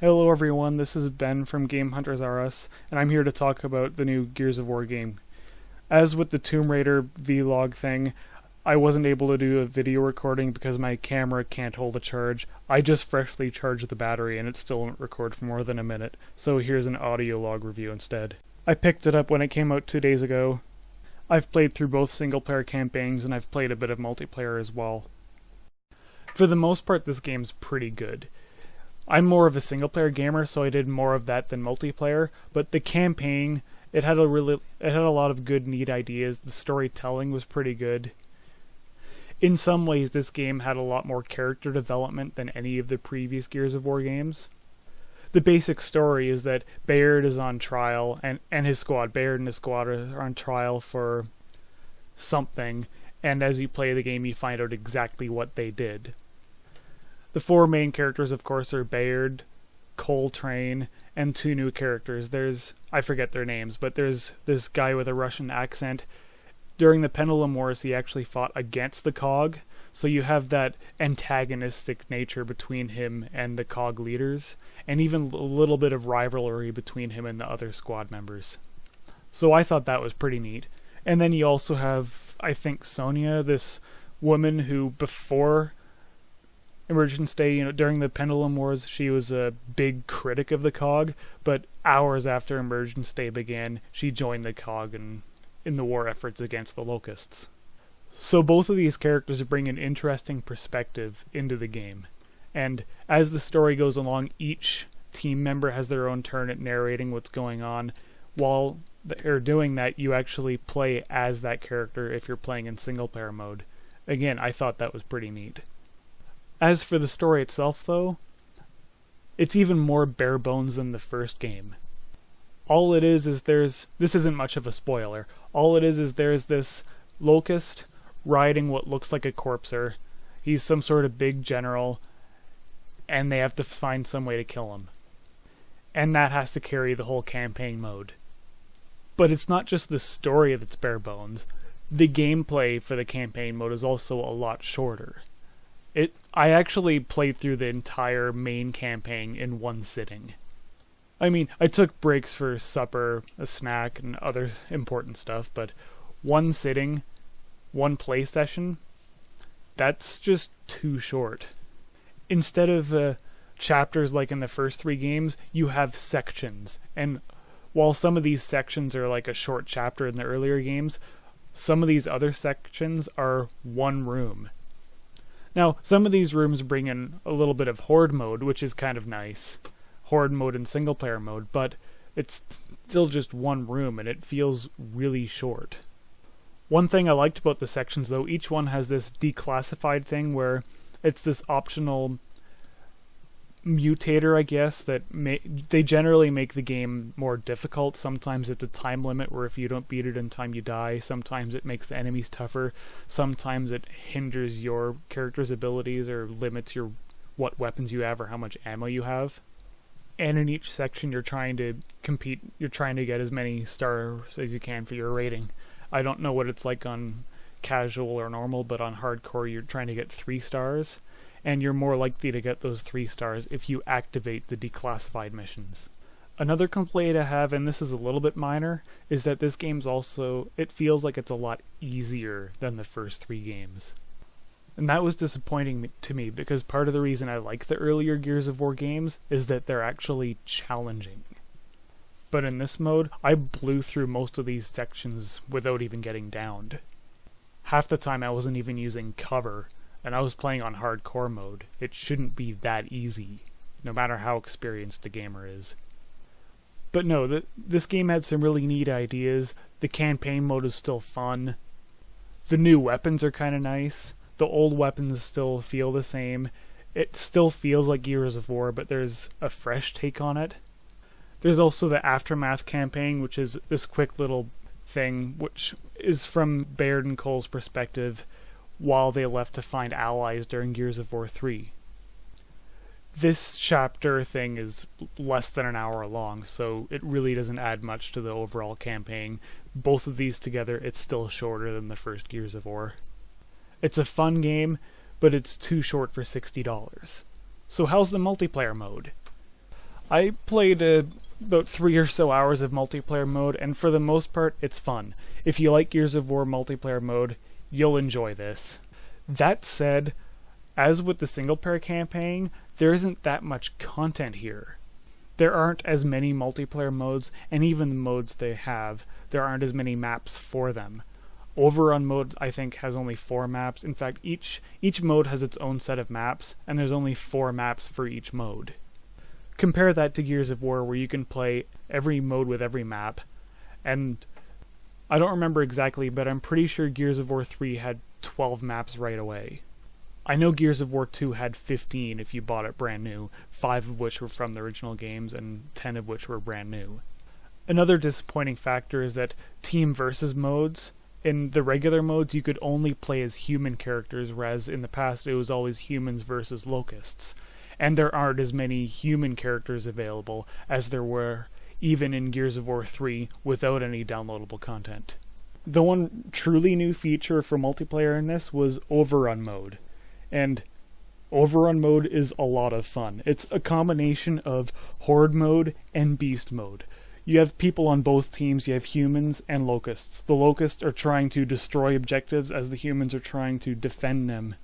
Hello everyone, this is Ben from Game Hunters R Us, and I'm here to talk about the new Gears of War game. As with the Tomb Raider vlog thing, I wasn't able to do a video recording because my camera can't hold a charge. I just freshly charged the battery and it still won't record for more than a minute, so here's an audio log review instead. I picked it up when it came out 2 days ago. I've played through both single-player campaigns and I've played a bit of multiplayer as well. For the most part, this game's pretty good. I'm more of a single-player gamer, so I did more of that than multiplayer, but the campaign, it had a lot of good, neat ideas. The storytelling was pretty good. In some ways, this game had a lot more character development than any of the previous Gears of War games. The basic story is that Bayard is on trial, and his squad, Bayard and his squad are on trial for something, and as you play the game, you find out exactly what they did. The four main characters, of course, are Bayard, Coltrane, and two new characters. I forget their names, but there's this guy with a Russian accent. During the Pendulum Wars, he actually fought against the COG, so you have that antagonistic nature between him and the COG leaders, and even a little bit of rivalry between him and the other squad members. So I thought that was pretty neat. And then you also have, I think, Sonya, this woman who, before Emergence Day, during the Pendulum Wars, she was a big critic of the COG, but hours after Emergence Day began, she joined the COG in the war efforts against the Locusts. So both of these characters bring an interesting perspective into the game, and as the story goes along, each team member has their own turn at narrating what's going on. While they're doing that, you actually play as that character if you're playing in single-player mode. Again, I thought that was pretty neat. As for the story itself, though, it's even more bare bones than the first game. All it is this isn't much of a spoiler, all it is there's this Locust riding what looks like a corpser. He's some sort of big general, and they have to find some way to kill him. And that has to carry the whole campaign mode. But it's not just the story that's bare bones. The gameplay for the campaign mode is also a lot shorter. I actually played through the entire main campaign in one sitting. I mean, I took breaks for supper, a snack, and other important stuff, but one sitting, one play session, that's just too short. Instead of chapters like in the first 3 games, you have sections, and while some of these sections are like a short chapter in the earlier games, some of these other sections are one room. Now, some of these rooms bring in a little bit of Horde mode, which is kind of nice. Horde mode and single-player mode, but it's still just one room, and it feels really short. One thing I liked about the sections, though, each one has this declassified thing where it's this optional mutator, I guess, that they generally make the game more difficult. Sometimes it's a time limit where if you don't beat it in time you die. Sometimes it makes the enemies tougher. Sometimes it hinders your character's abilities or limits what weapons you have or how much ammo you have. And in each section you're trying to compete, you're trying to get as many stars as you can for your rating. I don't know what it's like on casual or normal, but on hardcore you're trying to get 3 stars. And you're more likely to get those 3 stars if you activate the declassified missions. Another complaint I have, and this is a little bit minor, is that this game's it feels like it's a lot easier than the first 3 games. And that was disappointing to me, because part of the reason I like the earlier Gears of War games is that they're actually challenging. But in this mode, I blew through most of these sections without even getting downed. Half the time I wasn't even using cover, and I was playing on hardcore mode. It shouldn't be that easy, no matter how experienced a gamer is. But no, this game had some really neat ideas. The campaign mode is still fun. The new weapons are kind of nice. The old weapons still feel the same. It still feels like Gears of War, but there's a fresh take on it. There's also the Aftermath campaign, which is this quick little thing, which is from Bayard and Cole's perspective, while they left to find allies during Gears of War 3. This chapter thing is less than an hour long, so it really doesn't add much to the overall campaign. Both of these together, it's still shorter than the first Gears of War. It's a fun game, but it's too short for $60. So how's the multiplayer mode? I played about 3 or so hours of multiplayer mode, and for the most part, it's fun. If you like Gears of War multiplayer mode, you'll enjoy this. That said, as with the single-player campaign, there isn't that much content here. There aren't as many multiplayer modes, and even the modes they have, there aren't as many maps for them. Overrun mode, I think, has only 4 maps. In fact, each mode has its own set of maps, and there's only 4 maps for each mode. Compare that to Gears of War, where you can play every mode with every map, and I don't remember exactly, but I'm pretty sure Gears of War 3 had 12 maps right away. I know Gears of War 2 had 15 if you bought it brand new, 5 of which were from the original games and 10 of which were brand new. Another disappointing factor is that team versus modes, in the regular modes you could only play as human characters, whereas in the past it was always humans versus locusts. And there aren't as many human characters available as there were even in Gears of War 3 without any downloadable content. The one truly new feature for multiplayer in this was Overrun mode. And Overrun mode is a lot of fun. It's a combination of Horde mode and Beast mode. You have people on both teams, you have humans and locusts. The locusts are trying to destroy objectives as the humans are trying to defend them.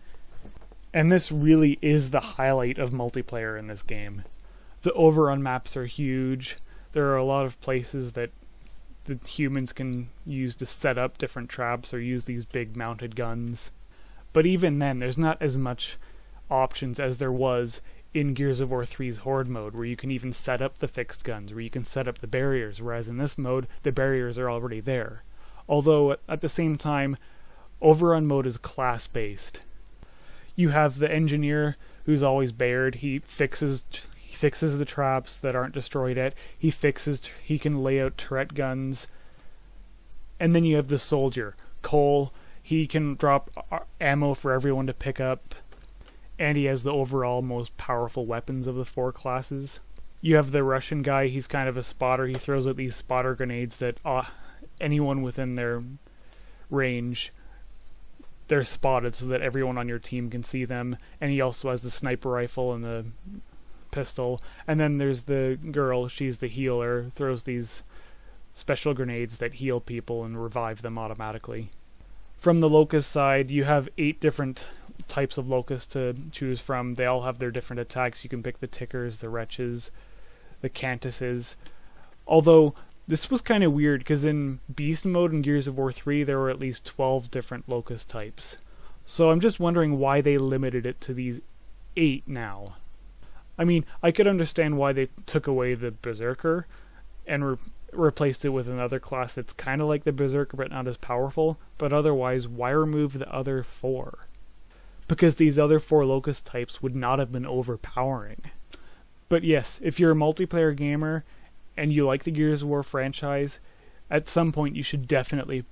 And this really is the highlight of multiplayer in this game. The Overrun maps are huge. There are a lot of places that the humans can use to set up different traps or use these big mounted guns. But even then, there's not as much options as there was in Gears of War 3's Horde mode, where you can even set up the fixed guns, where you can set up the barriers, whereas in this mode, the barriers are already there. Although, at the same time, Overrun mode is class-based. You have the engineer, who's always Baird. He fixes the traps that aren't destroyed yet. He can lay out turret guns. And then you have the soldier, Cole. He can drop ammo for everyone to pick up. And he has the overall most powerful weapons of the 4 classes. You have the Russian guy. He's kind of a spotter. He throws out these spotter grenades that anyone within their range, they're spotted so that everyone on your team can see them. And he also has the sniper rifle and the pistol. And then there's the girl, she's the healer, throws these special grenades that heal people and revive them automatically. From the locust side, you have 8 different types of locusts to choose from. They all have their different attacks. You can pick the tickers, the wretches, the cantuses. Although this was kind of weird, because in Beast mode in Gears of War 3 there were at least 12 different locust types. So I'm just wondering why they limited it to these 8 now. I mean, I could understand why they took away the Berserker and replaced it with another class that's kind of like the Berserker but not as powerful, but otherwise, why remove the other 4? Because these other 4 locust types would not have been overpowering. But yes, if you're a multiplayer gamer and you like the Gears of War franchise, at some point you should definitely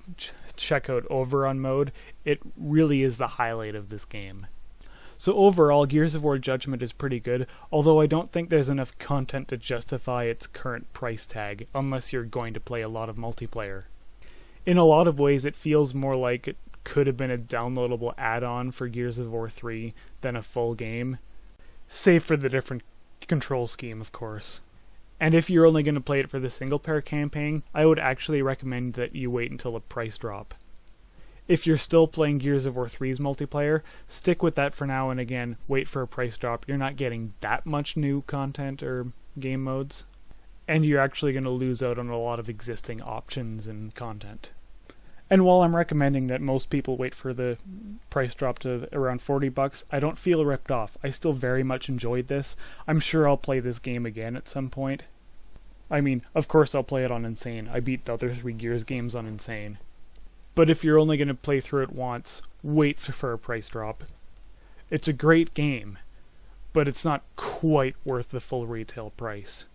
check out Overrun mode. It really is the highlight of this game. So overall, Gears of War Judgement is pretty good, although I don't think there's enough content to justify its current price tag, unless you're going to play a lot of multiplayer. In a lot of ways, it feels more like it could have been a downloadable add-on for Gears of War 3 than a full game, save for the different control scheme, of course. And if you're only going to play it for the single-player campaign, I would actually recommend that you wait until a price drop. If you're still playing Gears of War 3's multiplayer, stick with that for now, and again, wait for a price drop. You're not getting that much new content or game modes, and you're actually going to lose out on a lot of existing options and content. And while I'm recommending that most people wait for the price drop to around $40, I don't feel ripped off. I still very much enjoyed this. I'm sure I'll play this game again at some point. I mean, of course I'll play it on Insane. I beat the other 3 Gears games on Insane. But if you're only going to play through it once, wait for a price drop. It's a great game, but it's not quite worth the full retail price.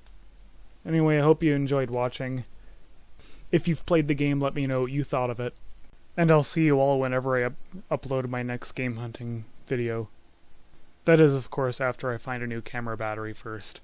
Anyway, I hope you enjoyed watching. If you've played the game, let me know what you thought of it. And I'll see you all whenever I upload my next game hunting video. That is, of course, after I find a new camera battery first.